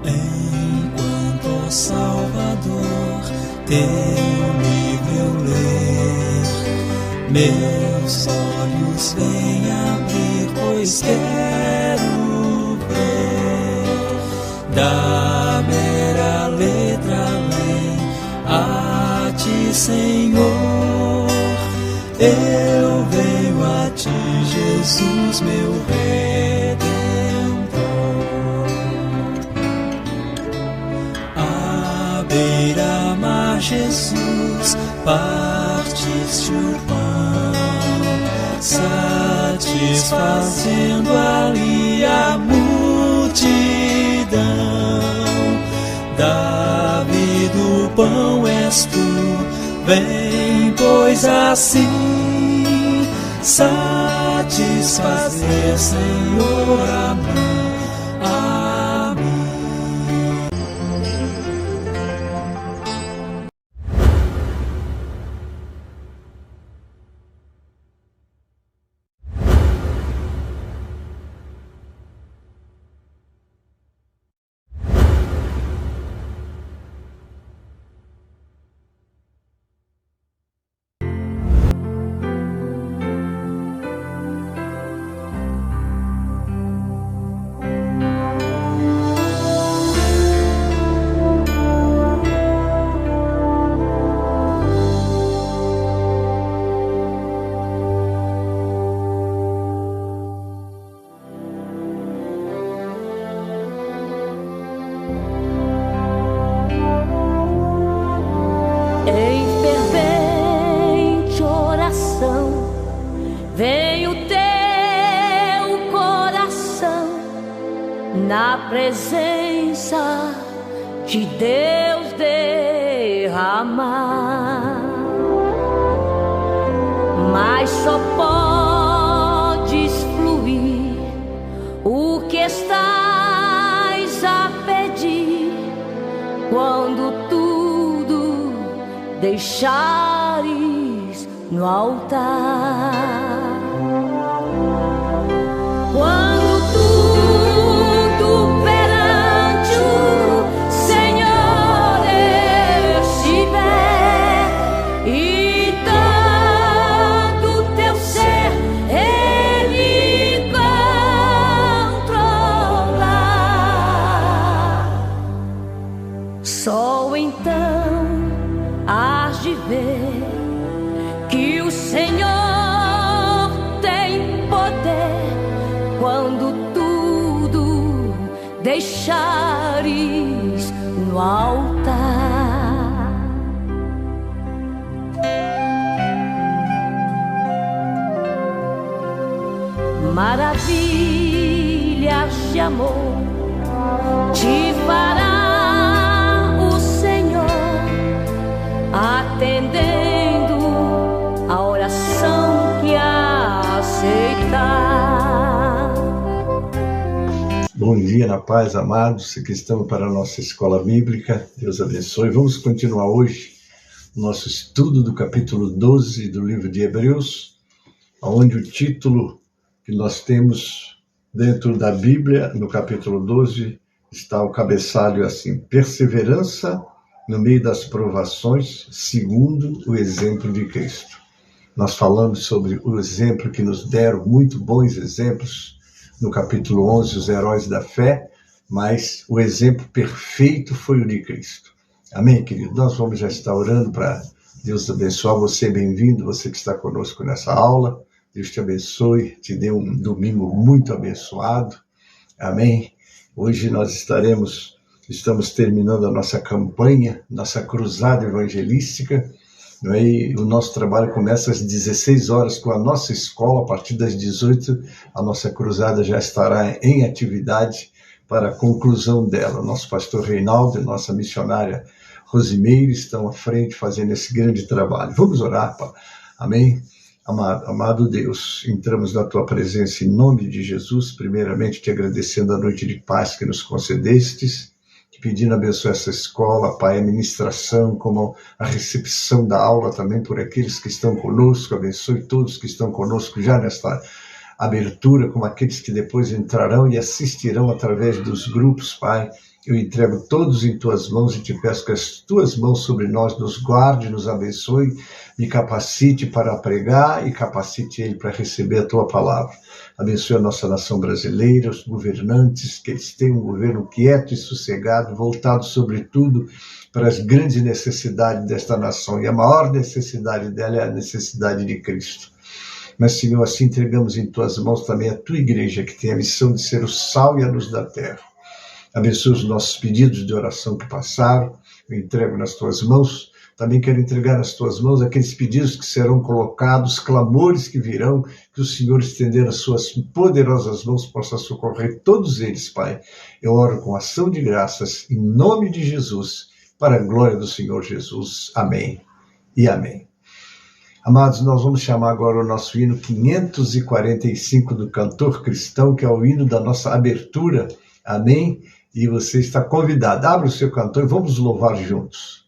Enquanto, ó Salvador, teu livro eu ler, meus olhos vêm abrir, pois quero ver da mera letra além a ti, Senhor. Eu venho a ti, Jesus, meu Redentor. À beira-mar, Jesus, partiste o pão, satisfazendo ali a multidão. Davi do pão és tu, vem, pois assim satisfazer, Senhor, a mim. Na presença de Deus derramar, mas só podes fluir o que estás a pedir quando tudo deixares no altar. Só então hás de ver que o Senhor tem poder quando tudo deixares no altar. Maravilhas de amor te fará atendendo a oração que aceitar. Bom dia, na paz, amados, que estamos para a nossa escola bíblica. Deus abençoe. Vamos continuar hoje o nosso estudo do capítulo 12 do livro de Hebreus, onde o título que nós temos dentro da Bíblia, no capítulo 12, está o cabeçalho assim: perseverança no meio das provações, segundo o exemplo de Cristo. Nós falamos sobre o exemplo que nos deram, muito bons exemplos, no capítulo 11, os heróis da fé, mas o exemplo perfeito foi o de Cristo. Amém, querido? Nós vamos já estar orando para Deus abençoar você. Bem-vindo, você que está conosco nessa aula. Deus te abençoe, te dê um domingo muito abençoado. Amém? Hoje nós estamos terminando a nossa campanha, nossa cruzada evangelística, não é? E o nosso trabalho começa às 16 horas com a nossa escola. A partir das 18, a nossa cruzada já estará em atividade para a conclusão dela. Nosso pastor Reinaldo e nossa missionária Rosimeire estão à frente fazendo esse grande trabalho. Vamos orar, Pai. Amém? Amado Deus, entramos na Tua presença em nome de Jesus, primeiramente te agradecendo a noite de paz que nos concedestes, pedindo abençoe essa escola, Pai, a ministração, como a recepção da aula também por aqueles que estão conosco. Abençoe todos que estão conosco já nesta abertura, como aqueles que depois entrarão e assistirão através dos grupos, Pai. Eu entrego todos em Tuas mãos e te peço que as Tuas mãos sobre nós nos guarde, nos abençoe, me capacite para pregar e capacite Ele para receber a Tua palavra. Abençoe a nossa nação brasileira, os governantes, que eles tenham um governo quieto e sossegado, voltado sobretudo para as grandes necessidades desta nação. E a maior necessidade dela é a necessidade de Cristo. Mas, Senhor, assim entregamos em Tuas mãos também a Tua igreja, que tem a missão de ser o sal e a luz da terra. Abençoe os nossos pedidos de oração que passaram, eu entrego nas Tuas mãos. Também quero entregar nas Tuas mãos aqueles pedidos que serão colocados, clamores que virão, que o Senhor, estender as Suas poderosas mãos, possa socorrer todos eles, Pai. Eu oro com ação de graças, em nome de Jesus, para a glória do Senhor Jesus. Amém e amém. Amados, nós vamos chamar agora o nosso hino 545 do cantor cristão, que é o hino da nossa abertura. Amém? E você está convidado. Abra o seu cantor e vamos louvar juntos.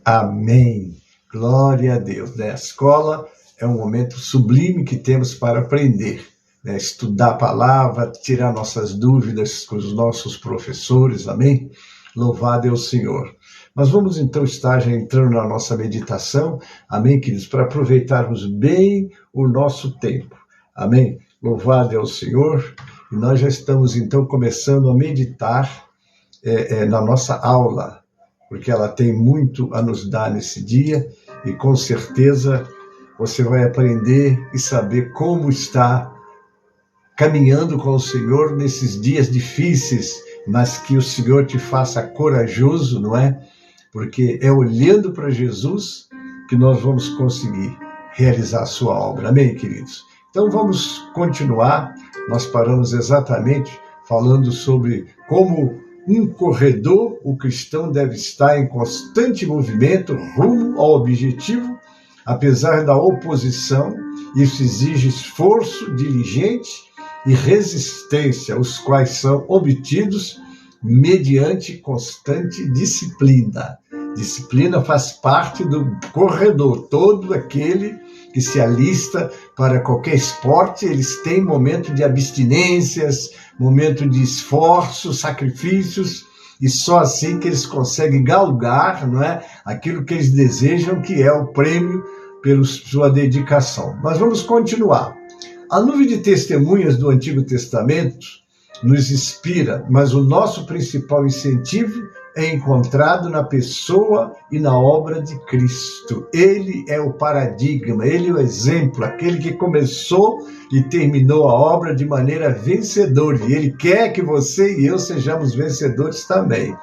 Amém. Glória a Deus. A escola é um momento sublime que temos para aprender, estudar a palavra, tirar nossas dúvidas com os nossos professores. Amém? Louvado é o Senhor. Mas vamos então estar já entrando na nossa meditação. Amém, queridos? Para aproveitarmos bem o nosso tempo. Amém? Louvado é o Senhor. E nós já estamos então começando a meditar na nossa aula, porque ela tem muito a nos dar nesse dia, e com certeza você vai aprender e saber como está caminhando com o Senhor nesses dias difíceis, mas que o Senhor te faça corajoso, não é? Porque é olhando para Jesus que nós vamos conseguir realizar a sua obra. Amém, queridos? Então vamos continuar. Nós paramos exatamente falando sobre como um corredor, o cristão deve estar em constante movimento rumo ao objetivo, apesar da oposição. Isso exige esforço diligente e resistência, os quais são obtidos mediante constante disciplina. Disciplina faz parte do corredor, todo aquele que se alista para qualquer esporte, eles têm momento de abstinências, momento de esforço, sacrifícios, e só assim que eles conseguem galgar, não é, aquilo que eles desejam, que é o prêmio pela sua dedicação. Mas vamos continuar. A nuvem de testemunhas do Antigo Testamento nos inspira, mas o nosso principal incentivo é encontrado na pessoa e na obra de Cristo. Ele é o paradigma, ele é o exemplo, aquele que começou e terminou a obra de maneira vencedora. E ele quer que você e eu sejamos vencedores também.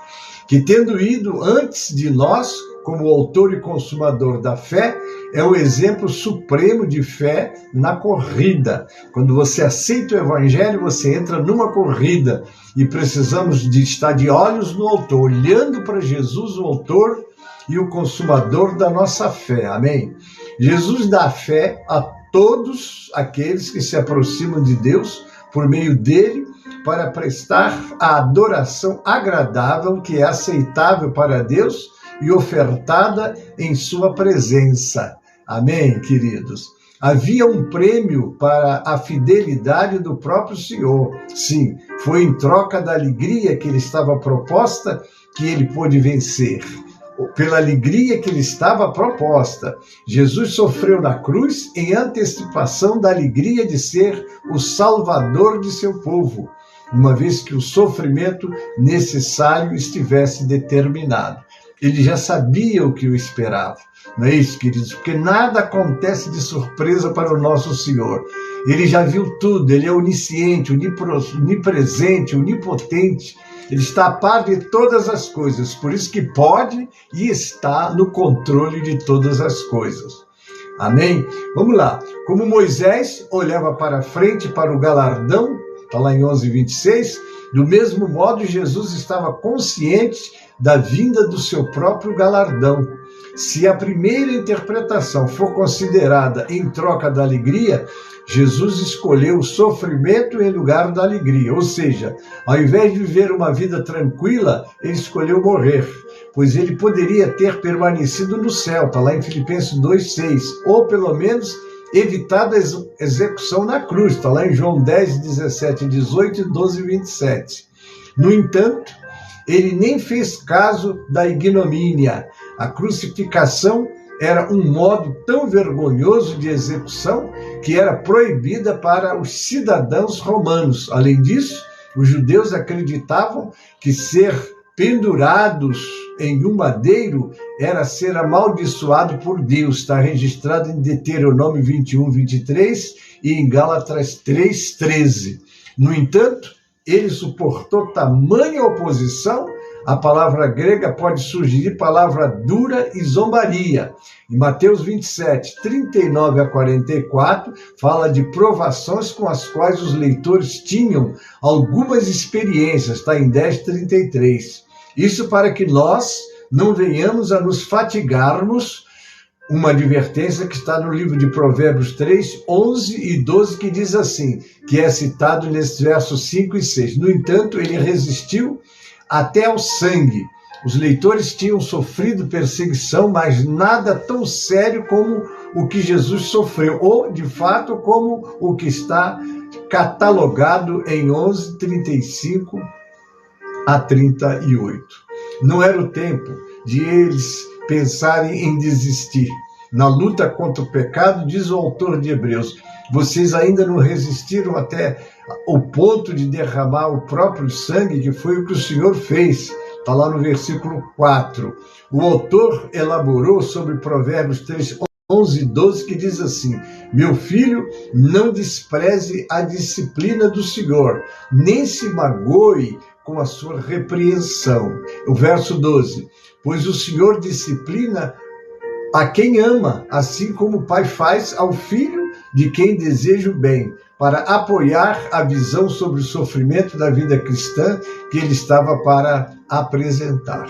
Que tendo ido antes de nós, como autor e consumador da fé, é o exemplo supremo de fé na corrida. Quando você aceita o Evangelho, você entra numa corrida e precisamos de estar de olhos no autor, olhando para Jesus, o autor e o consumador da nossa fé. Amém? Jesus dá fé a todos aqueles que se aproximam de Deus por meio dele, para prestar a adoração agradável, que é aceitável para Deus e ofertada em sua presença. Amém, queridos? Havia um prêmio para a fidelidade do próprio Senhor. Sim, foi em troca da alegria que lhe estava proposta que ele pôde vencer. Pela alegria que lhe estava proposta, Jesus sofreu na cruz em antecipação da alegria de ser o Salvador de seu povo, uma vez que o sofrimento necessário estivesse determinado. Ele já sabia o que o esperava. Não é isso, queridos? Porque nada acontece de surpresa para o nosso Senhor. Ele já viu tudo, ele é onisciente, onipresente, onipotente. Ele está a par de todas as coisas, por isso que pode e está no controle de todas as coisas. Amém? Vamos lá. Como Moisés olhava para frente para o galardão, está lá em 11:26, do mesmo modo Jesus estava consciente da vinda do seu próprio galardão. Se a primeira interpretação for considerada em troca da alegria, Jesus escolheu o sofrimento em lugar da alegria. Ou seja, ao invés de viver uma vida tranquila, ele escolheu morrer, pois ele poderia ter permanecido no céu, está lá em Filipenses 2:6, ou pelo menos evitado a execução na cruz, está lá em João 10:17-18 e 12:27. No entanto, ele nem fez caso da ignomínia. A crucificação era um modo tão vergonhoso de execução que era proibida para os cidadãos romanos. Além disso, os judeus acreditavam que ser pendurados em um madeiro era ser amaldiçoado por Deus. Está registrado em Deuteronômio 21:23 e em Gálatas 3:13. No entanto, ele suportou tamanha oposição. A palavra grega pode sugerir palavra dura e zombaria. Em Mateus 27:39-44, fala de provações com as quais os leitores tinham algumas experiências, está em 10:33. Isso para que nós não venhamos a nos fatigarmos. Uma advertência que está no livro de Provérbios 3, 11 e 12, que diz assim, que é citado nesses versos 5 e 6. No entanto, ele resistiu até ao sangue. Os leitores tinham sofrido perseguição, mas nada tão sério como o que Jesus sofreu, ou, de fato, como o que está catalogado em 11:35-38. Não era o tempo de eles pensarem em desistir. Na luta contra o pecado, diz o autor de Hebreus, vocês ainda não resistiram até o ponto de derramar o próprio sangue, que foi o que o Senhor fez. Está lá no versículo 4. O autor elaborou sobre Provérbios 3, 11 e 12, que diz assim, meu filho, não despreze a disciplina do Senhor, nem se magoe com a sua repreensão. O verso 12, pois o Senhor disciplina a quem ama, assim como o pai faz ao filho de quem deseja o bem, para apoiar a visão sobre o sofrimento da vida cristã que ele estava para apresentar.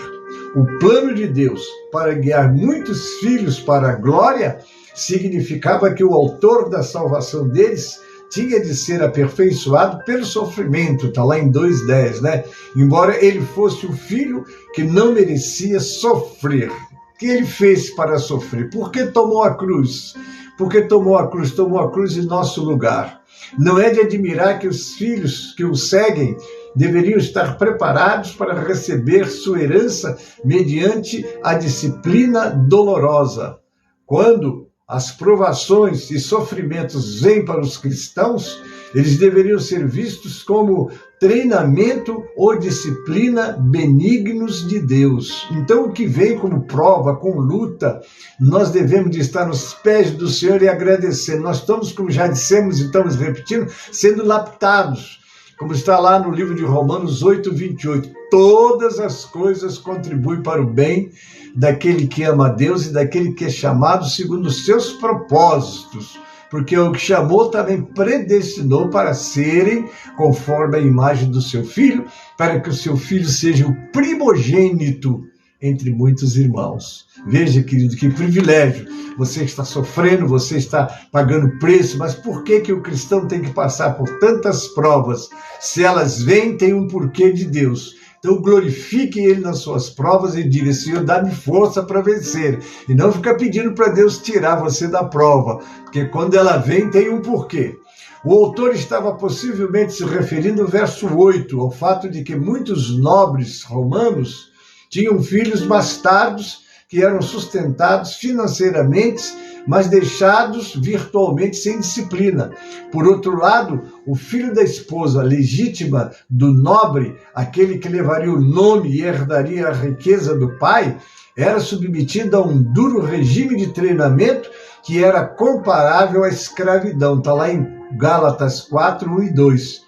O plano de Deus para guiar muitos filhos para a glória significava que o autor da salvação deles tinha de ser aperfeiçoado pelo sofrimento, está lá em 2:10, né? Embora ele fosse o filho que não merecia sofrer. O que ele fez para sofrer? Por que tomou a cruz? porque tomou a cruz em nosso lugar. Não é de admirar que os filhos que o seguem deveriam estar preparados para receber sua herança mediante a disciplina dolorosa. Quando as provações e sofrimentos vêm para os cristãos, eles deveriam ser vistos como treinamento ou disciplina benignos de Deus. Então, o que vem como prova, com luta, nós devemos de estar nos pés do Senhor e agradecer. Nós estamos, como já dissemos e estamos repetindo, sendo laptados, como está lá no livro de Romanos 8:28. Todas as coisas contribuem para o bem daquele que ama a Deus e daquele que é chamado segundo os seus propósitos, porque o que chamou também predestinou para serem conforme a imagem do seu Filho, para que o seu Filho seja o primogênito entre muitos irmãos. Veja, querido, que privilégio. Você está sofrendo, você está pagando preço, mas por que o cristão tem que passar por tantas provas? Se elas vêm, tem um porquê de Deus. Então glorifique Ele nas suas provas e diga: Senhor, dá-me força para vencer. E não fica pedindo para Deus tirar você da prova, porque quando ela vem, tem um porquê. O autor estava possivelmente se referindo ao verso 8, ao fato de que muitos nobres romanos tinham filhos bastardos que eram sustentados financeiramente, mas deixados virtualmente sem disciplina. Por outro lado, o filho da esposa legítima do nobre, aquele que levaria o nome e herdaria a riqueza do pai, era submetido a um duro regime de treinamento que era comparável à escravidão. Está lá em Gálatas 4, 1 e 2.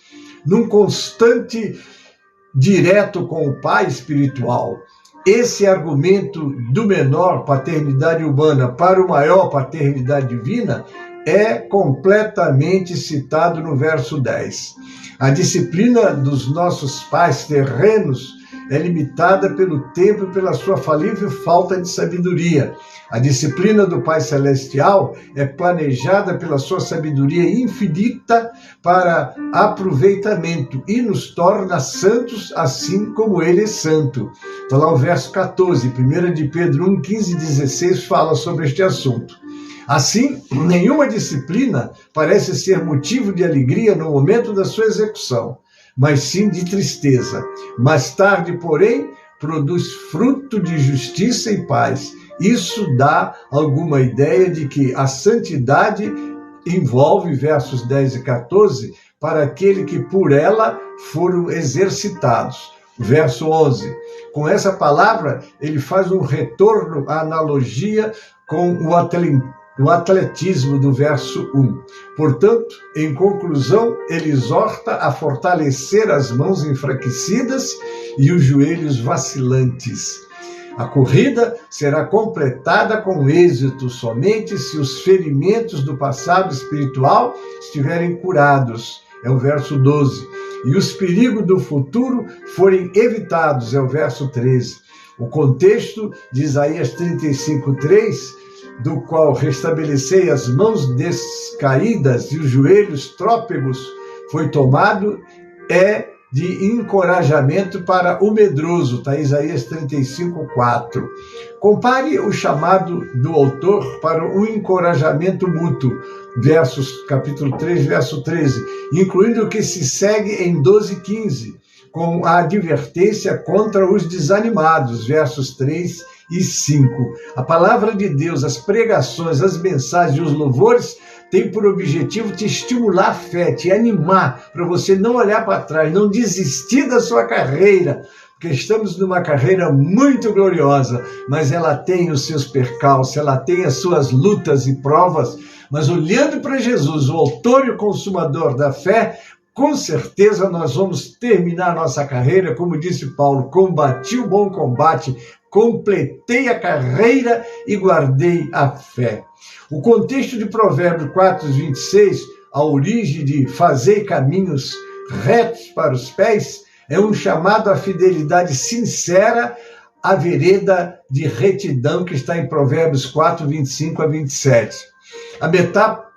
Num constante direto com o pai espiritual. Esse argumento do menor, paternidade humana, para o maior, paternidade divina, é completamente citado no verso 10. A disciplina dos nossos pais terrenos é limitada pelo tempo e pela sua falível falta de sabedoria. A disciplina do Pai Celestial é planejada pela sua sabedoria infinita para aproveitamento e nos torna santos assim como Ele é santo. Está lá o verso 14, 1 de Pedro 1, 15 e 16 fala sobre este assunto. Assim, nenhuma disciplina parece ser motivo de alegria no momento da sua execução, mas sim de tristeza. Mais tarde, porém, produz fruto de justiça e paz. Isso dá alguma ideia de que a santidade envolve, versos 10 e 14, para aquele que por ela foram exercitados. Verso 11. Com essa palavra, ele faz um retorno à analogia com o atletismo do verso 1. Portanto, em conclusão, ele exorta a fortalecer as mãos enfraquecidas e os joelhos vacilantes. A corrida será completada com êxito somente se os ferimentos do passado espiritual estiverem curados. É o verso 12. E os perigos do futuro forem evitados. É o verso 13. O contexto de Isaías 35:3, do qual restabelecei as mãos descaídas e os joelhos trópegos, foi tomado, é de encorajamento para o medroso, está Isaías 35:4. Compare o chamado do autor para o encorajamento mútuo, capítulo 3, verso 13, incluindo o que se segue em 12:15, com a advertência contra os desanimados, versos 3 e 5. A palavra de Deus, as pregações, as mensagens e os louvores tem por objetivo te estimular a fé, te animar, para você não olhar para trás, não desistir da sua carreira, porque estamos numa carreira muito gloriosa, mas ela tem os seus percalços, ela tem as suas lutas e provas, mas olhando para Jesus, o autor e o consumador da fé, com certeza nós vamos terminar a nossa carreira, como disse Paulo: combati o bom combate, completei a carreira e guardei a fé. O contexto de Provérbios 4:26, a origem de fazei caminhos retos para os pés, é um chamado à fidelidade sincera à vereda de retidão que está em Provérbios 4:25 a 27. A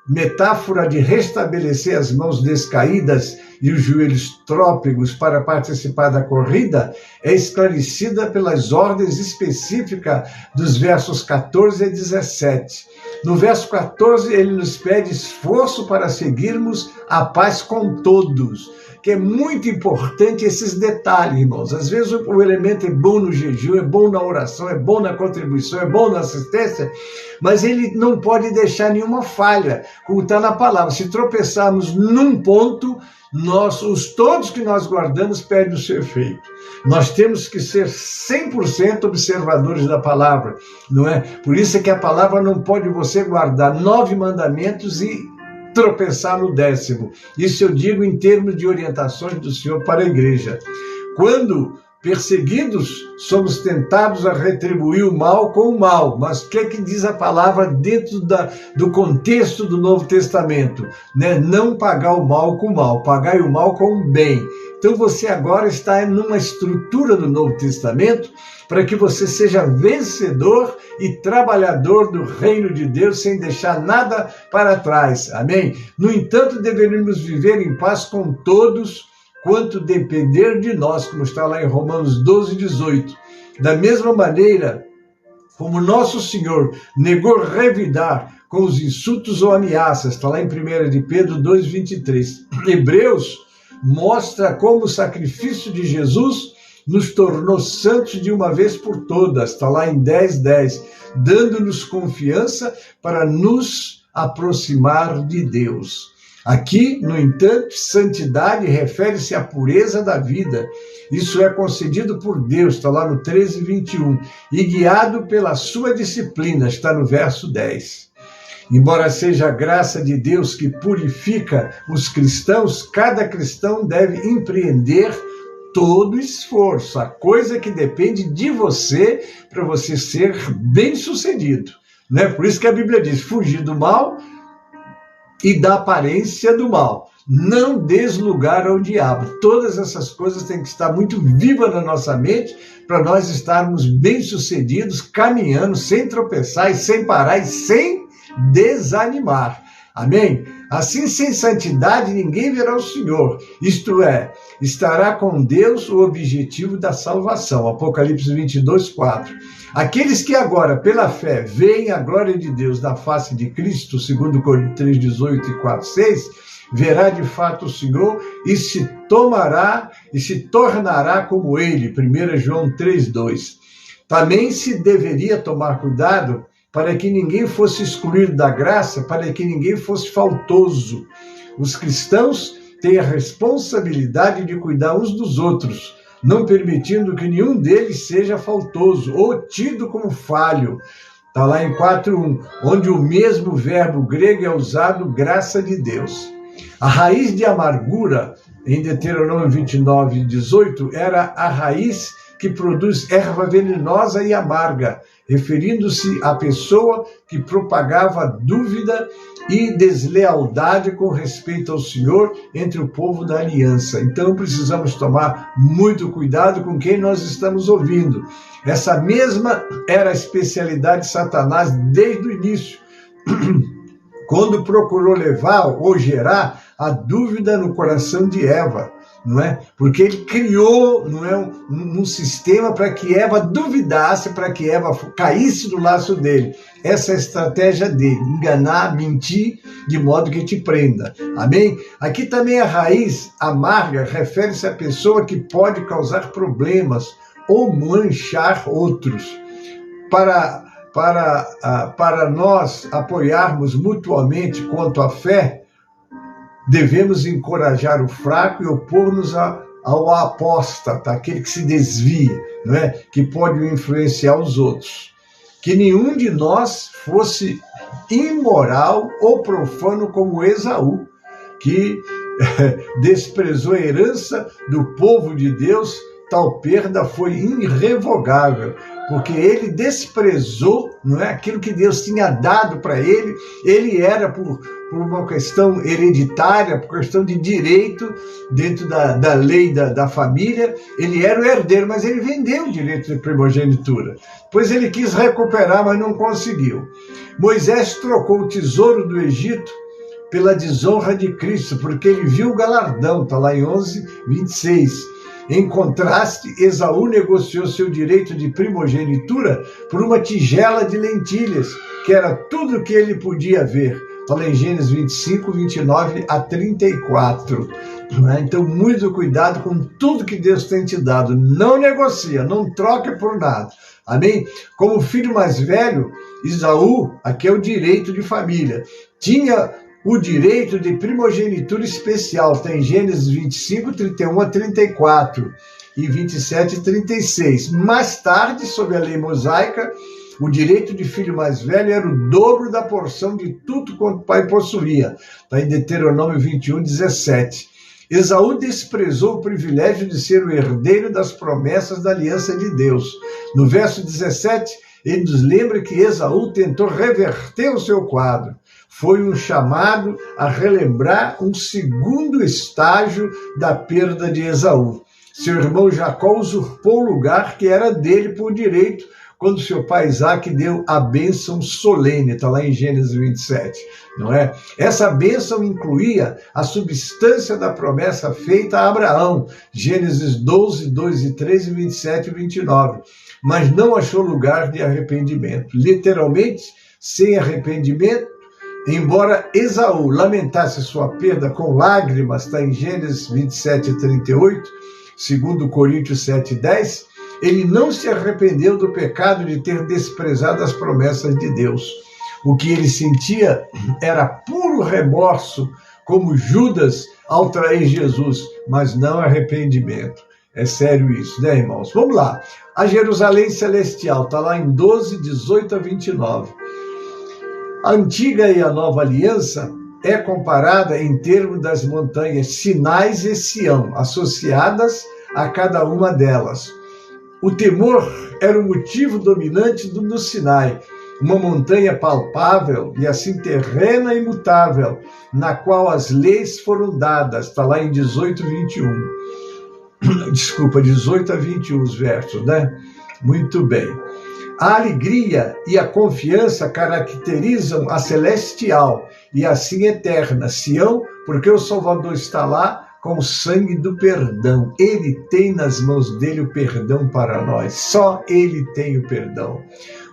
metáfora de restabelecer as mãos descaídas e os joelhos trópegos para participar da corrida é esclarecida pelas ordens específicas dos versos 14 a 17. No verso 14, ele nos pede esforço para seguirmos a paz com todos, que é muito importante esses detalhes, irmãos. Às vezes o elemento é bom no jejum, é bom na oração, é bom na contribuição, é bom na assistência, mas ele não pode deixar nenhuma falha, como está na palavra. Se tropeçarmos num ponto, todos que nós guardamos perdem o seu efeito. Nós temos que ser 100% observadores da palavra, não é? Por isso é que a palavra não pode você guardar 9 mandamentos e tropeçar no 10º. Isso eu digo em termos de orientações do Senhor para a igreja. Quando perseguidos, somos tentados a retribuir o mal com o mal. Mas o que é que diz a palavra dentro do contexto do Novo Testamento? Né? Não pagar o mal com o mal, pagar o mal com o bem. Então você agora está numa estrutura do Novo Testamento para que você seja vencedor e trabalhador do reino de Deus sem deixar nada para trás. Amém? No entanto, deveríamos viver em paz com todos, quanto depender de nós, como está lá em Romanos 12, 18. Da mesma maneira como nosso Senhor negou revidar com os insultos ou ameaças, está lá em 1 de Pedro 2, 23. Hebreus mostra como o sacrifício de Jesus nos tornou santos de uma vez por todas, está lá em 10, 10, dando-nos confiança para nos aproximar de Deus. Aqui, no entanto, santidade refere-se à pureza da vida. Isso é concedido por Deus, está lá no 13, 21, e guiado pela sua disciplina, está no verso 10. Embora seja a graça de Deus que purifica os cristãos, cada cristão deve empreender todo esforço, a coisa que depende de você para você ser bem-sucedido. Né? Por isso que a Bíblia diz, fugir do mal e da aparência do mal. Não des lugar ao diabo. Todas essas coisas têm que estar muito vivas na nossa mente para nós estarmos bem-sucedidos, caminhando, sem tropeçar e sem parar e sem desanimar. Amém? Assim, sem santidade, ninguém verá o Senhor. Isto é, estará com Deus o objetivo da salvação. Apocalipse 22, 4. Aqueles que agora, pela fé, veem a glória de Deus na face de Cristo, 2 Coríntios 3, 18 e 4, 6, verá de fato o Senhor e se tornará como Ele, 1 João 3, 2. Também se deveria tomar cuidado para que ninguém fosse excluído da graça, para que ninguém fosse faltoso. Os cristãos têm a responsabilidade de cuidar uns dos outros, não permitindo que nenhum deles seja faltoso ou tido como falho. Está lá em 4.1, onde o mesmo verbo grego é usado, graça de Deus. A raiz de amargura, em Deuteronômio 29, 18, era a raiz que produz erva venenosa e amarga, referindo-se à pessoa que propagava dúvida e deslealdade com respeito ao Senhor entre o povo da aliança. Então precisamos tomar muito cuidado com quem nós estamos ouvindo. Essa mesma era a especialidade de Satanás desde o início, quando procurou levar ou gerar a dúvida no coração de Eva. Não é? Porque ele criou, não é, um sistema para que Eva duvidasse, para que Eva caísse no laço dele. Essa é a estratégia dele, enganar, mentir, de modo que te prenda. Amém? Aqui também a raiz amarga refere-se à pessoa que pode causar problemas ou manchar outros. Para nós apoiarmos mutuamente quanto à fé, devemos encorajar o fraco e opor-nos ao apóstata, aquele que se desvia, não é? Que pode influenciar os outros. Que nenhum de nós fosse imoral ou profano como Esaú, que desprezou a herança do povo de Deus. Tal perda foi irrevogável, porque ele desprezou, não é, aquilo que Deus tinha dado para ele. Ele era, por uma questão hereditária, por questão de direito, dentro da lei da família, ele era o herdeiro, mas ele vendeu o direito de primogenitura. Pois ele quis recuperar, mas não conseguiu. Moisés trocou o tesouro do Egito pela desonra de Cristo, porque ele viu o galardão, está lá em 11, 26. Em contraste, Esaú negociou seu direito de primogenitura por uma tigela de lentilhas, que era tudo o que ele podia ver. Fala em Gênesis 25, 29 a 34. Então, muito cuidado com tudo que Deus tem te dado. Não negocia, não troque por nada. Amém? Como filho mais velho, Esaú, aqui é o direito de família, tinha o direito de primogenitura especial. Está em Gênesis 25, 31 a 34 e 27 e 36. Mais tarde, sob a lei mosaica, o direito de filho mais velho era o dobro da porção de tudo quanto o pai possuía. Está em Deuteronômio 21, 17. Esaú desprezou o privilégio de ser o herdeiro das promessas da aliança de Deus. No verso 17, ele nos lembra que Esaú tentou reverter o seu quadro. Foi um chamado a relembrar um segundo estágio da perda de Esaú. Seu irmão Jacó usurpou o lugar que era dele por direito, quando seu pai Isaac deu a bênção solene, está lá em Gênesis 27, não é? Essa bênção incluía a substância da promessa feita a Abraão, Gênesis 12, 2 e 3 e 27 e 29, mas não achou lugar de arrependimento. Literalmente, sem arrependimento, embora Esaú lamentasse sua perda com lágrimas, está em Gênesis 27 e 38, segundo Coríntios 7 e 10, ele não se arrependeu do pecado de ter desprezado as promessas de Deus. O que ele sentia era puro remorso, como Judas ao trair Jesus, mas não arrependimento. É sério isso, né, irmãos? Vamos lá. A Jerusalém Celestial, está lá em 12, 18 a 29. A antiga e a nova aliança é comparada em termos das montanhas Sinais e Sião, associadas a cada uma delas. O temor era o motivo dominante no Sinai, uma montanha palpável e assim terrena e imutável, na qual as leis foram dadas. Está lá em 18 a 21 os versos, né? Muito bem. A alegria e a confiança caracterizam a celestial e assim eterna Sião, porque o Salvador está lá com o sangue do perdão. Ele tem nas mãos dele o perdão para nós. Só ele tem o perdão.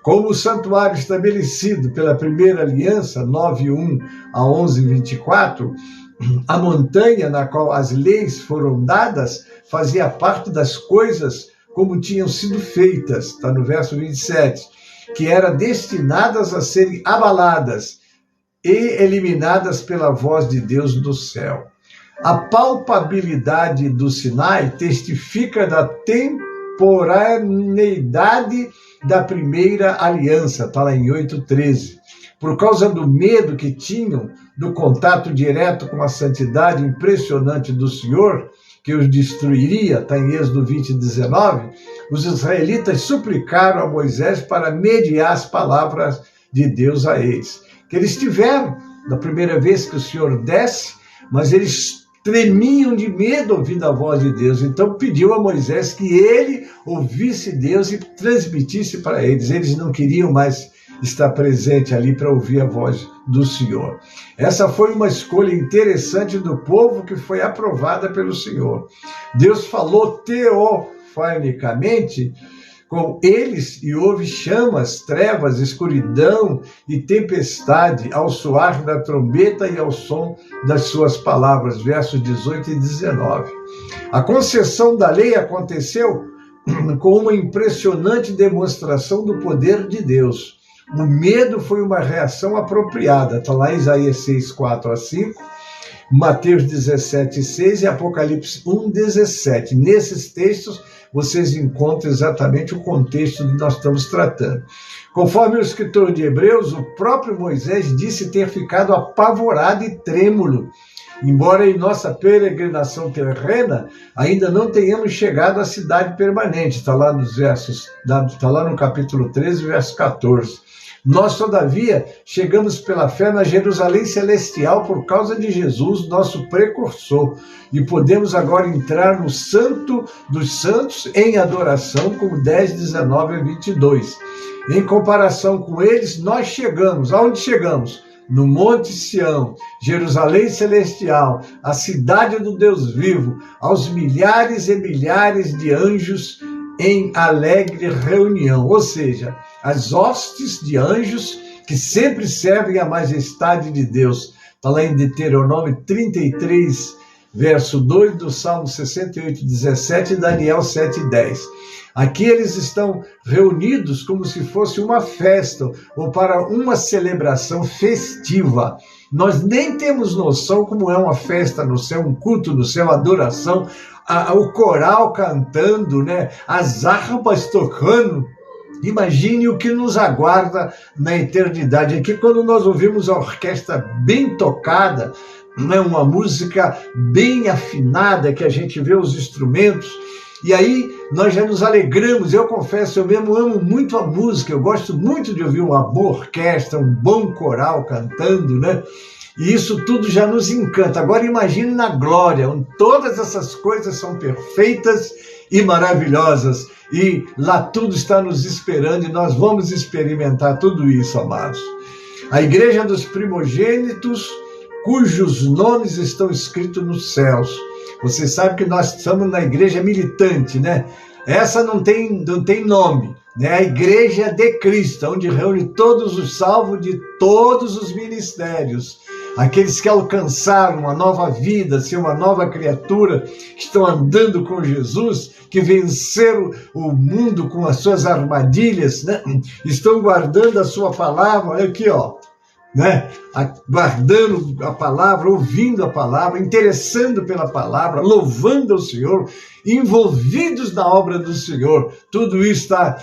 Como o santuário estabelecido pela primeira aliança, 9:1 a 11:24, a montanha na qual as leis foram dadas fazia parte das coisas como tinham sido feitas, está no verso 27, que eram destinadas a serem abaladas e eliminadas pela voz de Deus do céu. A palpabilidade do Sinai testifica da temporaneidade da primeira aliança, está lá em 8:13. Por causa do medo que tinham do contato direto com a santidade impressionante do Senhor, que os destruiria, está em Êxodo 20:19, os israelitas suplicaram a Moisés para mediar as palavras de Deus a eles. Que eles tiveram, da primeira vez que o Senhor desce, mas eles tremiam de medo ouvindo a voz de Deus. Então pediu a Moisés que ele ouvisse Deus e transmitisse para eles. Eles não queriam mais estar presente ali para ouvir a voz do Senhor. Essa foi uma escolha interessante do povo que foi aprovada pelo Senhor. Deus falou teofanicamente com eles e houve chamas, trevas, escuridão e tempestade ao soar da trombeta e ao som das suas palavras, versos 18 e 19. A concessão da lei aconteceu com uma impressionante demonstração do poder de Deus. O medo foi uma reação apropriada, está lá em Isaías 6, 4 a 5, Mateus 17, 6 e Apocalipse 1, 17. Nesses textos, vocês encontram exatamente o contexto que nós estamos tratando. Conforme o escritor de Hebreus, o próprio Moisés disse ter ficado apavorado e trêmulo, embora em nossa peregrinação terrena ainda não tenhamos chegado à cidade permanente. Está lá nos versos, está lá no capítulo 13, verso 14. Nós, todavia, chegamos pela fé na Jerusalém Celestial por causa de Jesus, nosso precursor, e podemos agora entrar no Santo dos Santos em adoração, como 10, 19 a 22. Em comparação com eles, nós chegamos, aonde chegamos? no Monte Sião, Jerusalém celestial, a cidade do Deus vivo, aos milhares e milhares de anjos em alegre reunião. Ou seja, as hostes de anjos que sempre servem à majestade de Deus. Está lá em Deuteronômio 33, verso 2 do Salmo 68, 17 e Daniel 7, 10. Aqui eles estão reunidos como se fosse uma festa ou para uma celebração festiva. Nós nem temos noção como é uma festa no céu, um culto no céu, adoração, o coral cantando, né? As harpas tocando. Imagine o que nos aguarda na eternidade. Aqui, quando nós ouvimos a orquestra bem tocada, né? Uma música bem afinada, que a gente vê os instrumentos, e aí nós já nos alegramos. Eu confesso, eu mesmo amo muito a música, eu gosto muito de ouvir uma boa orquestra, um bom coral cantando, né? E isso tudo já nos encanta. Agora imagine na glória, onde todas essas coisas são perfeitas e maravilhosas, e lá tudo está nos esperando, e nós vamos experimentar tudo isso, amados. A igreja dos primogênitos, cujos nomes estão escritos nos céus. Você sabe que nós estamos na igreja militante, né? Essa não tem nome, né? A igreja de Cristo, onde reúne todos os salvos de todos os ministérios. Aqueles que alcançaram uma nova vida, ser uma nova criatura, que estão andando com Jesus, que venceram o mundo com as suas armadilhas, né? Estão guardando a sua palavra, olha aqui, ó. Né? Guardando a palavra, ouvindo a palavra, interessando pela palavra, louvando ao Senhor, envolvidos na obra do Senhor. Tudo isso está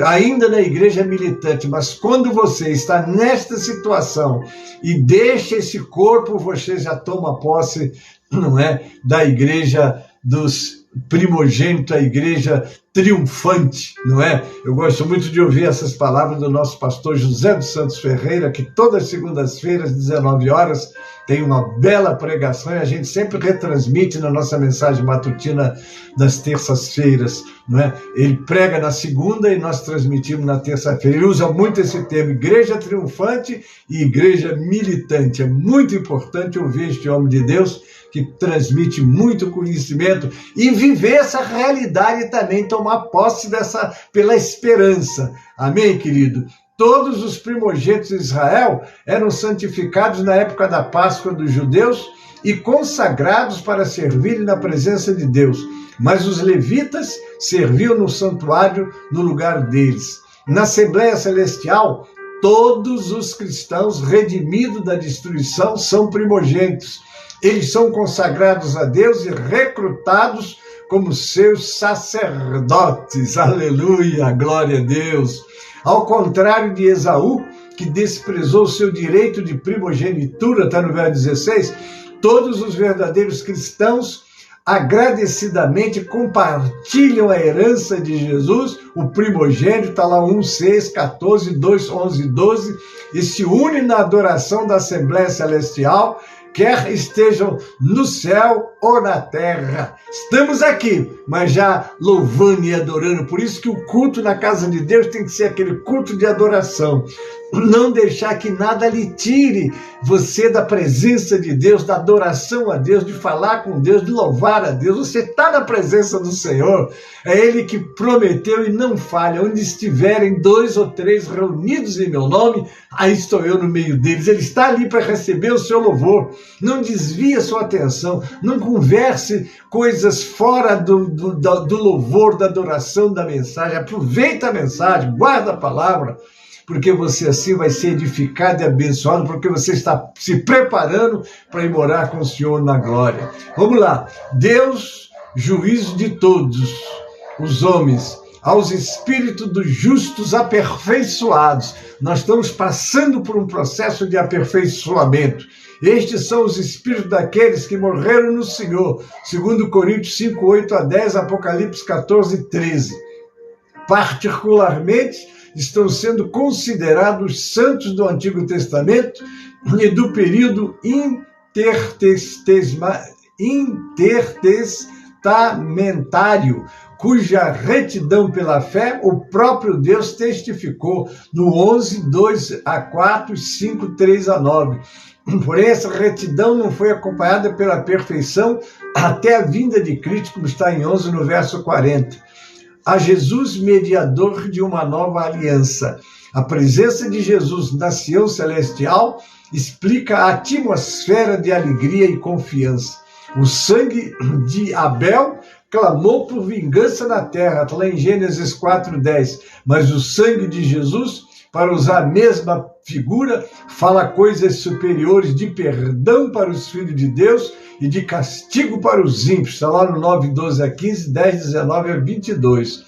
ainda na igreja militante, mas quando você está nesta situação e deixa esse corpo, você já toma posse, não é, da igreja dos primogênitos, a igreja triunfante, não é? Eu gosto muito de ouvir essas palavras do nosso pastor José dos Santos Ferreira, que todas as segundas-feiras, 19 horas, tem uma bela pregação, e a gente sempre retransmite na nossa mensagem matutina das terças-feiras, não é? Ele prega na segunda e nós transmitimos na terça-feira. Ele usa muito esse termo, igreja triunfante e igreja militante. É muito importante ouvir este homem de Deus, que transmite muito conhecimento, e viver essa realidade também, tomar posse dessa, pela esperança. Amém, querido? Todos os primogênitos de Israel eram santificados na época da Páscoa dos judeus e consagrados para servirem na presença de Deus. Mas os levitas serviam no santuário no lugar deles. Na Assembleia Celestial, todos os cristãos redimidos da destruição são primogênitos. Eles são consagrados a Deus e recrutados como seus sacerdotes. Aleluia, glória a Deus. Ao contrário de Esaú, que desprezou seu direito de primogenitura, está no verso 16, todos os verdadeiros cristãos agradecidamente compartilham a herança de Jesus, o primogênito, está lá 1, 6, 14, 2, 11, 12, e se une na adoração da Assembleia Celestial, quer estejam no céu ou na terra. Estamos aqui, mas já louvando e adorando. Por isso que o culto na casa de Deus tem que ser aquele culto de adoração. Não deixar que nada lhe tire você da presença de Deus, da adoração a Deus, de falar com Deus, de louvar a Deus. Você está na presença do Senhor. É Ele que prometeu e não falha. Onde estiverem 2 ou 3 reunidos em meu nome, aí estou eu no meio deles. Ele está ali para receber o seu louvor. Não desvie a sua atenção. Não converse coisas fora do louvor, da adoração, da mensagem. Aproveita a mensagem, guarda a palavra, porque você assim vai ser edificado e abençoado, porque você está se preparando para ir morar com o Senhor na glória. Vamos lá. Deus, juízo de todos os homens, aos espíritos dos justos aperfeiçoados. Nós estamos passando por um processo de aperfeiçoamento. Estes são os espíritos daqueles que morreram no Senhor, segundo Coríntios 5, 8 a 10, Apocalipse 14, 13. Particularmente, estão sendo considerados santos do Antigo Testamento e do período intertestamentário, cuja retidão pela fé o próprio Deus testificou no 11, 2 a 4, 5, 3 a 9. Porém, essa retidão não foi acompanhada pela perfeição até a vinda de Cristo, como está em 11, no verso 40. A Jesus, mediador de uma nova aliança. A presença de Jesus na Sião celestial explica a atmosfera de alegria e confiança. O sangue de Abel clamou por vingança na terra, está lá em Gênesis 4:10. Mas o sangue de Jesus, para usar a mesma figura, fala coisas superiores de perdão para os filhos de Deus e de castigo para os ímpios. Está lá no 9, 12 a 15, 10, 19 a 22.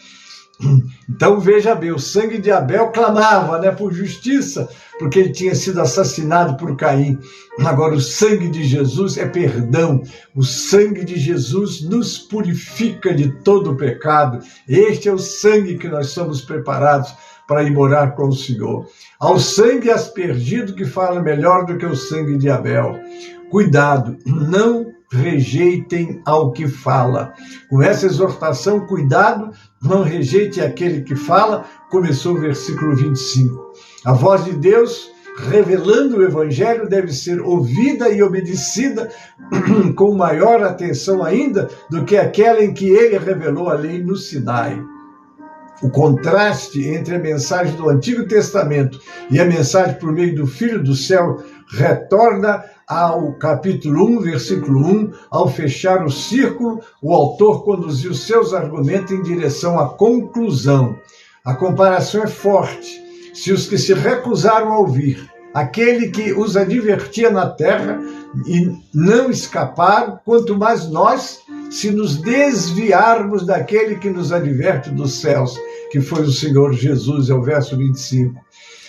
Então veja bem, o sangue de Abel clamava, por justiça, porque ele tinha sido assassinado por Caim. Agora o sangue de Jesus é perdão. O sangue de Jesus nos purifica de todo o pecado. Este é o sangue que nós somos preparados para ir morar com o Senhor. Ao sangue aspergido, que fala melhor do que o sangue de Abel. Cuidado, não rejeitem ao que fala. Com essa exortação, cuidado, não rejeite aquele que fala, começou o versículo 25. A voz de Deus, revelando o Evangelho, deve ser ouvida e obedecida com maior atenção ainda do que aquela em que ele revelou a lei no Sinai. O contraste entre a mensagem do Antigo Testamento e a mensagem por meio do Filho do Céu retorna ao capítulo 1, versículo 1, ao fechar o círculo, o autor conduziu seus argumentos em direção à conclusão. A comparação é forte. Se os que se recusaram a ouvir, aquele que os advertia na terra e não escaparam, quanto mais nós, se nos desviarmos daquele que nos adverte dos céus, que foi o Senhor Jesus, é o verso 25.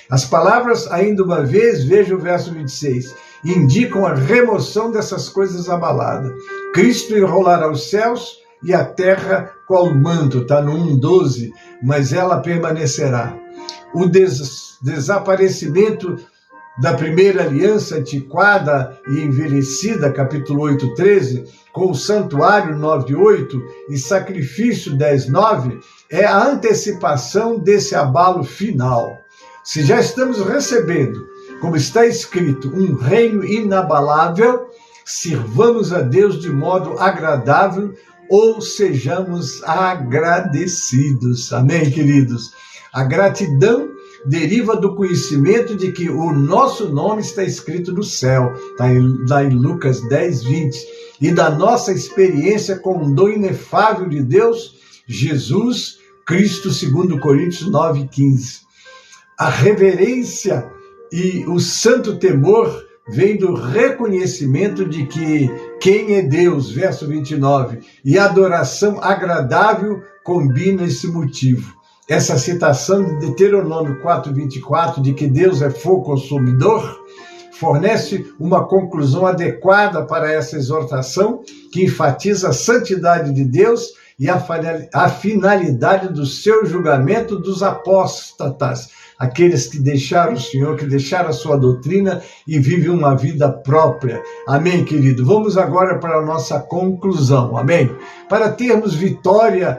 As palavras, ainda uma vez, veja o verso 26, indicam a remoção dessas coisas abaladas. Cristo enrolará os céus e a terra qual manto, está no 1:12, mas ela permanecerá. O desaparecimento da primeira aliança antiquada e envelhecida, capítulo 8:13, com o santuário 9:8 e sacrifício 10:9, é a antecipação desse abalo final. Se já estamos recebendo, como está escrito, um reino inabalável, sirvamos a Deus de modo agradável ou sejamos agradecidos. Amém, queridos? A gratidão deriva do conhecimento de que o nosso nome está escrito no céu, está em Lucas 10:20, e da nossa experiência com o dom inefável de Deus, Jesus Cristo, 2 Coríntios 9:15. A reverência e o santo temor vem do reconhecimento de que quem é Deus, verso 29, e a adoração agradável combina esse motivo. Essa citação de Deuteronômio 4:24, de que Deus é fogo consumidor, fornece uma conclusão adequada para essa exortação, que enfatiza a santidade de Deus e a finalidade do seu julgamento dos apóstatas, aqueles que deixaram o Senhor, que deixaram a sua doutrina e vivem uma vida própria. Amém, querido? Vamos agora para a nossa conclusão, amém? Para termos vitória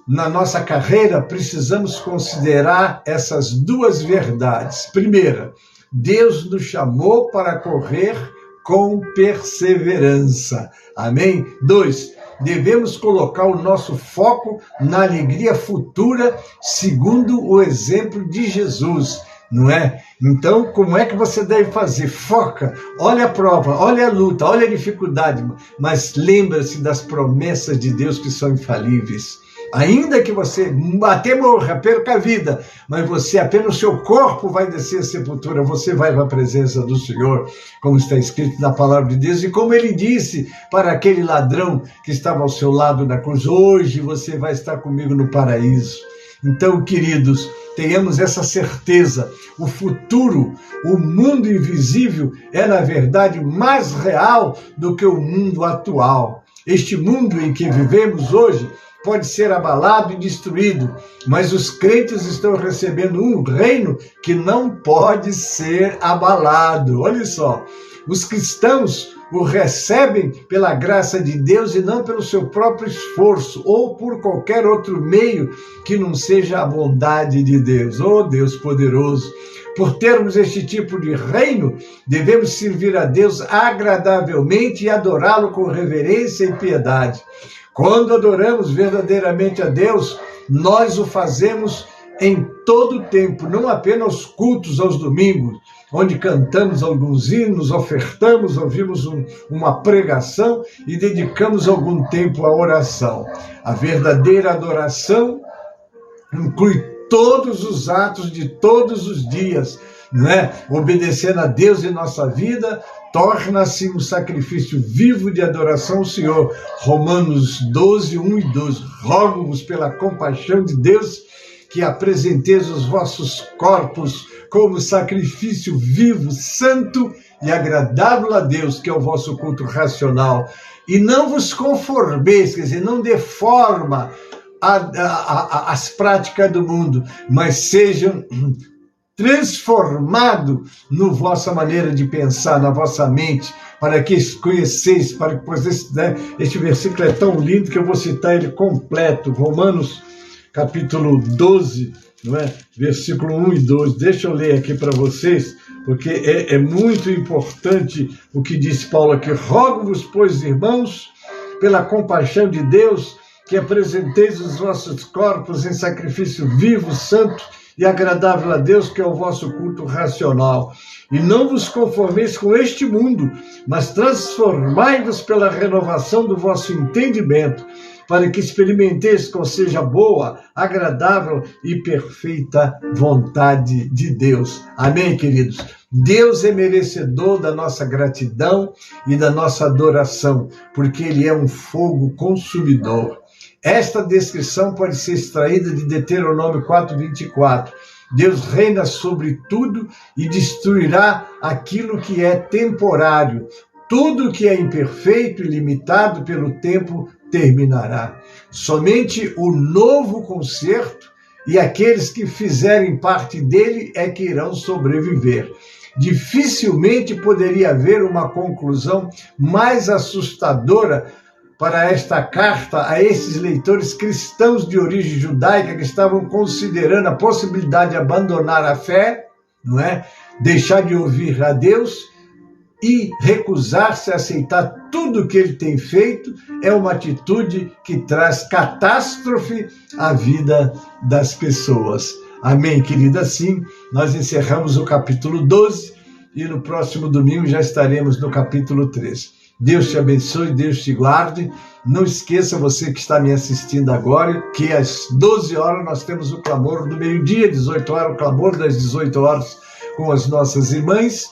na nossa carreira, precisamos considerar essas duas verdades. Primeira, Deus nos chamou para correr com perseverança. Amém? 2, devemos colocar o nosso foco na alegria futura, segundo o exemplo de Jesus, não é? Então, como é que você deve fazer? Foca, olha a prova, olha a luta, olha a dificuldade, mas lembra-se das promessas de Deus que são infalíveis. Ainda que você até morra, perca a vida, mas você apenas o seu corpo vai descer à sepultura, você vai para a presença do Senhor, como está escrito na palavra de Deus, e como ele disse para aquele ladrão que estava ao seu lado na cruz, hoje você vai estar comigo no paraíso. Então, queridos, tenhamos essa certeza, o futuro, o mundo invisível é, na verdade, mais real do que o mundo atual. Este mundo em que vivemos hoje pode ser abalado e destruído, mas os crentes estão recebendo um reino que não pode ser abalado. Olha só, os cristãos o recebem pela graça de Deus e não pelo seu próprio esforço ou por qualquer outro meio que não seja a bondade de Deus. Oh, Deus poderoso! Por termos este tipo de reino, devemos servir a Deus agradavelmente e adorá-lo com reverência e piedade. Quando adoramos verdadeiramente a Deus, nós o fazemos em todo o tempo, não apenas os cultos aos domingos, onde cantamos alguns hinos, ofertamos, ouvimos uma pregação e dedicamos algum tempo à oração. A verdadeira adoração inclui todos os atos de todos os dias, né? Obedecendo a Deus em nossa vida, torna-se um sacrifício vivo de adoração ao Senhor. Romanos 12, 1 e 12. Rogo-vos pela compaixão de Deus que apresenteis os vossos corpos como sacrifício vivo, santo e agradável a Deus, que é o vosso culto racional. E não vos conformeis, quer dizer, não dê forma as práticas do mundo, mas sejam transformados na vossa maneira de pensar, na vossa mente, para que conheceis, para que vocês, né? Este versículo é tão lindo que eu vou citar ele completo, Romanos capítulo 12, não é? Versículo 1 e 2, deixa eu ler aqui para vocês, porque é muito importante o que diz Paulo aqui. Rogo-vos, pois, irmãos, pela compaixão de Deus, que apresenteis os vossos corpos em sacrifício vivo, santo e agradável a Deus, que é o vosso culto racional. E não vos conformeis com este mundo, mas transformai-vos pela renovação do vosso entendimento, para que experimenteis qual seja boa, agradável e perfeita vontade de Deus. Amém, queridos? Deus é merecedor da nossa gratidão e da nossa adoração, porque Ele é um fogo consumidor. Esta descrição pode ser extraída de Deuteronômio 4:24. Deus reina sobre tudo e destruirá aquilo que é temporário. Tudo que é imperfeito e limitado pelo tempo terminará. Somente o novo concerto e aqueles que fizerem parte dele é que irão sobreviver. Dificilmente poderia haver uma conclusão mais assustadora para esta carta a esses leitores cristãos de origem judaica que estavam considerando a possibilidade de abandonar a fé, não é? Deixar de ouvir a Deus e recusar-se a aceitar tudo o que ele tem feito. É uma atitude que traz catástrofe à vida das pessoas. Amém, querida? Assim, nós encerramos o capítulo 12 e no próximo domingo já estaremos no capítulo 13. Deus te abençoe, Deus te guarde. Não esqueça, você que está me assistindo agora, que às 12 horas nós temos o clamor do meio-dia, 18 horas, o clamor das 18 horas com as nossas irmãs.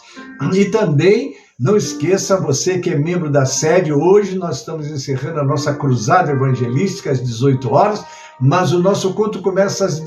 E também não esqueça, você que é membro da sede, hoje nós estamos encerrando a nossa cruzada evangelística às 18 horas, mas o nosso culto começa às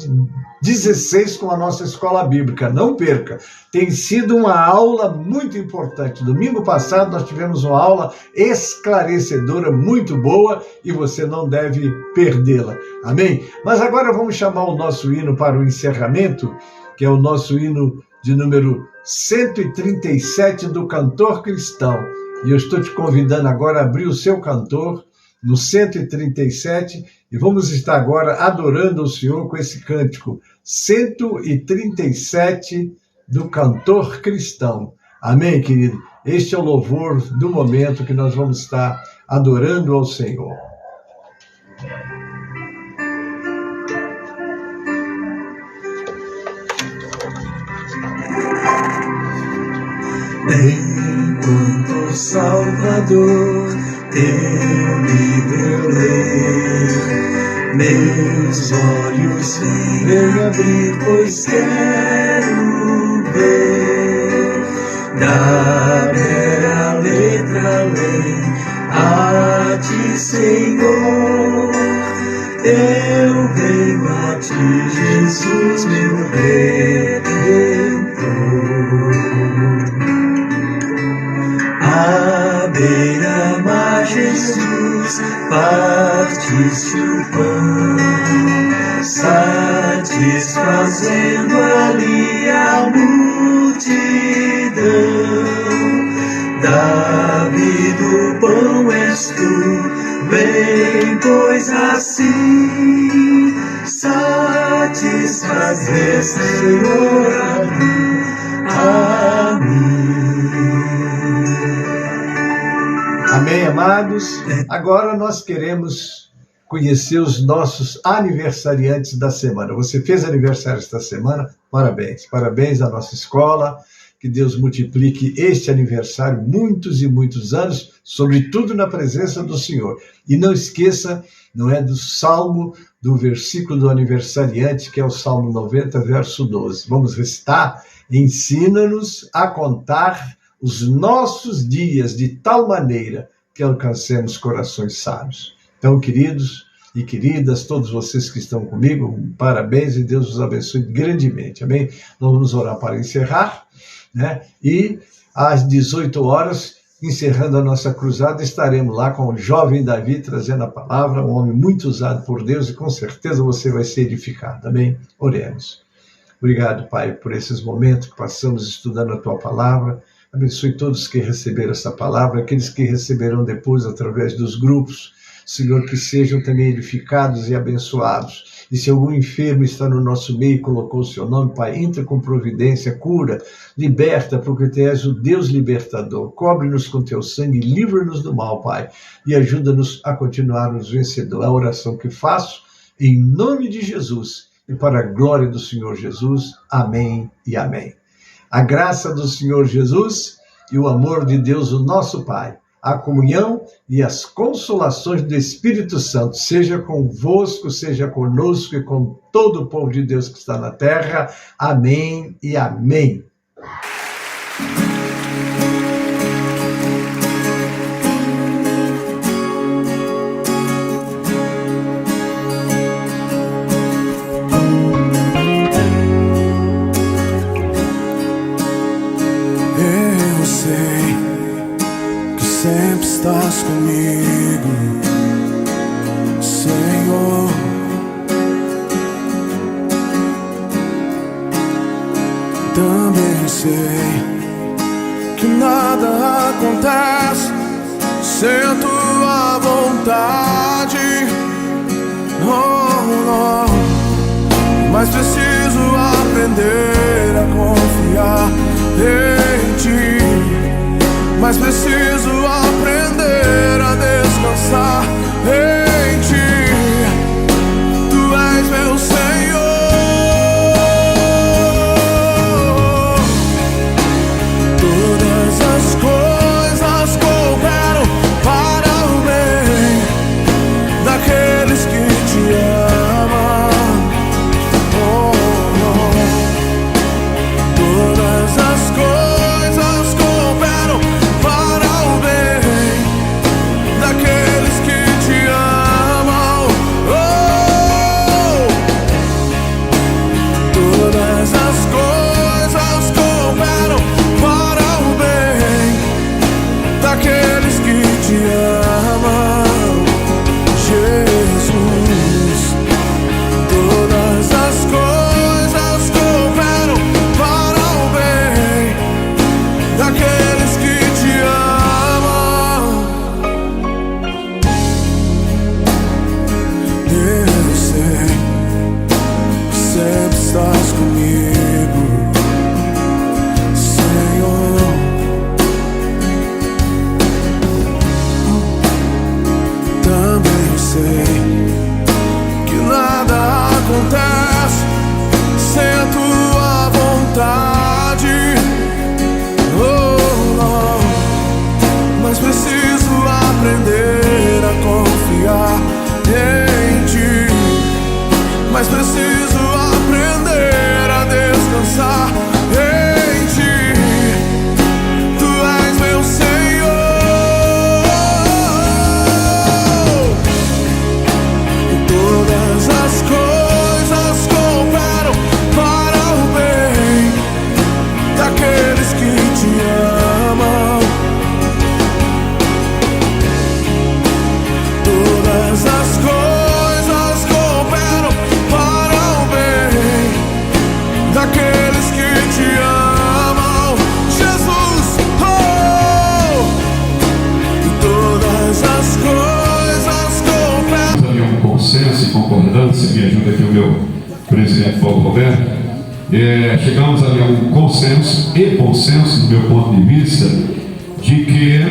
16 com a nossa escola bíblica. Não perca, tem sido uma aula muito importante. Domingo passado nós tivemos uma aula esclarecedora, muito boa, e você não deve perdê-la. Amém? Mas agora vamos chamar o nosso hino para o encerramento, que é o nosso hino de número 137 do Cantor Cristão. E eu estou te convidando agora a abrir o seu cantor no 137 e vamos estar agora adorando o Senhor com esse cântico 137 do Cantor Cristão. Amém, querido? Este é o louvor do momento que nós vamos estar adorando ao Senhor. Enquanto Salvador teu livro ler, meus olhos vem abrir, pois quero ver da bela letra lei a ti, Senhor. Eu venho a ti, Jesus, meu Redentor. À beira-mar, Jesus, partiste o pão, satisfazendo ali a multidão. do pão és tu, vem pois assim satisfazer, Senhor, a mim. Amém, amados? Agora nós queremos conhecer os nossos aniversariantes da semana. Você fez aniversário esta semana? Parabéns. Parabéns à nossa escola. Que Deus multiplique este aniversário muitos e muitos anos, sobretudo na presença do Senhor. E não esqueça, não é, do salmo, do versículo do aniversariante, que é o Salmo 90, verso 12. Vamos recitar? Ensina-nos a contar os nossos dias de tal maneira que alcancemos corações sábios. Então, queridos e queridas, todos vocês que estão comigo, parabéns e Deus os abençoe grandemente. Amém? Nós vamos orar para encerrar. E às 18 horas, encerrando a nossa cruzada, estaremos lá com o jovem Davi trazendo a palavra, um homem muito usado por Deus e com certeza você vai ser edificado. Amém? Oremos. Obrigado, Pai, por esses momentos que passamos estudando a Tua palavra. Abençoe todos que receberam essa palavra, aqueles que receberão depois através dos grupos. Senhor, que sejam também edificados e abençoados. E se algum enfermo está no nosso meio e colocou o seu nome, Pai, entra com providência, cura, liberta, porque Tu és o Deus libertador. Cobre-nos com Teu sangue, livra-nos do mal, Pai, e ajuda-nos a continuarmos vencedores. A oração que faço, em nome de Jesus, e para a glória do Senhor Jesus. Amém e amém. A graça do Senhor Jesus e o amor de Deus, o nosso Pai, a comunhão e as consolações do Espírito Santo, seja convosco, seja conosco e com todo o povo de Deus que está na terra. Amém e amém. Eu sei que sempre estás comigo, Senhor. Também sei que nada acontece sem a Tua vontade. Oh, mas preciso aprender a confiar em Ti. Mas preciso aprender a descansar em Ti. Tu és meu Senhor. Todas as coisas cooperam para o bem daqueles que Te amam. Todas as coisas cooperam para o bem daqueles que Te amam. Todas as coisas cooperam para o bem daqueles que Te amam, Jesus. Todas as coisas cooperam para o bem daqueles que Te amam. Eu sei que sempre estás comigo, Senhor. Também sei que nada acontece sem a Tua vontade. Mas preciso aprender a confiar em Ti. Mas preciso aprender a descansar em Ti. Tu és meu Senhor. E todas as coisas cooperam para o bem daqueles que Te amam. Todas as coisas cooperam para o bem meu presidente Paulo Roberto, chegamos ali a um consenso e consenso, do meu ponto de vista, de que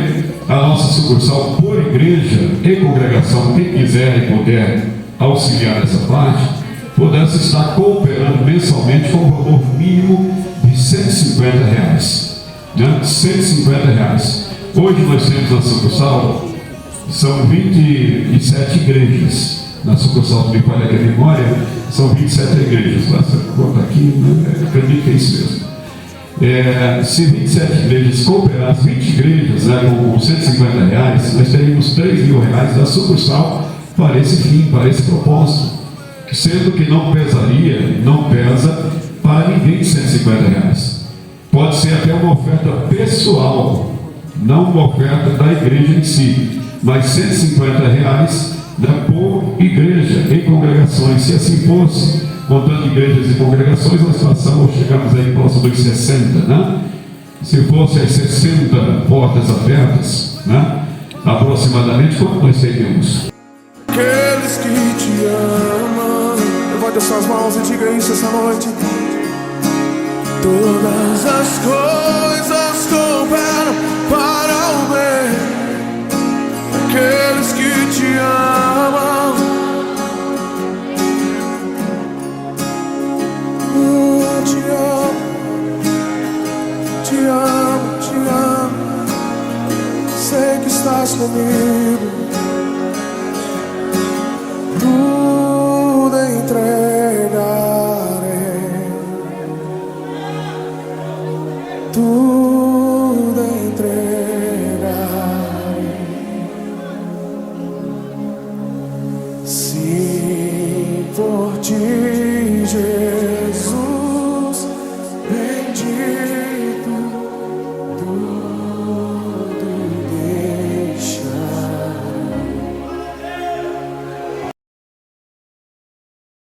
a nossa sucursal, por igreja e congregação, quem quiser e puder auxiliar essa parte, pudesse estar cooperando mensalmente com um valor mínimo de R$150, né? R$150. Hoje nós temos na sucursal, são 27 igrejas. Na sucursal do Mipaia da Memória, são 27 igrejas. Essa conta aqui, né? Acredito que é isso mesmo. Se 27 igrejas cooperassem, 20 igrejas, né, com R$150, nós teríamos R$3.000 da sucursal para esse fim, para esse propósito. Sendo que não pesa para ninguém R$150. Pode ser até uma oferta pessoal, não uma oferta da igreja em si, mas R$150, né, por igreja e congregações. Se assim fosse, contando igrejas e congregações, nós chegamos aí próximo dos 60, né? Se fosse as 60 portas abertas, né, aproximadamente, quanto nós teríamos? Aqueles que te amam, levante as suas mãos e diga isso essa noite. Todas as coisas cooperam para o bem. Aqueles que te amam, te amo, sei que estás comigo. Tudo entregarei, tudo entregarei. Se por ti, Jesus, bendito.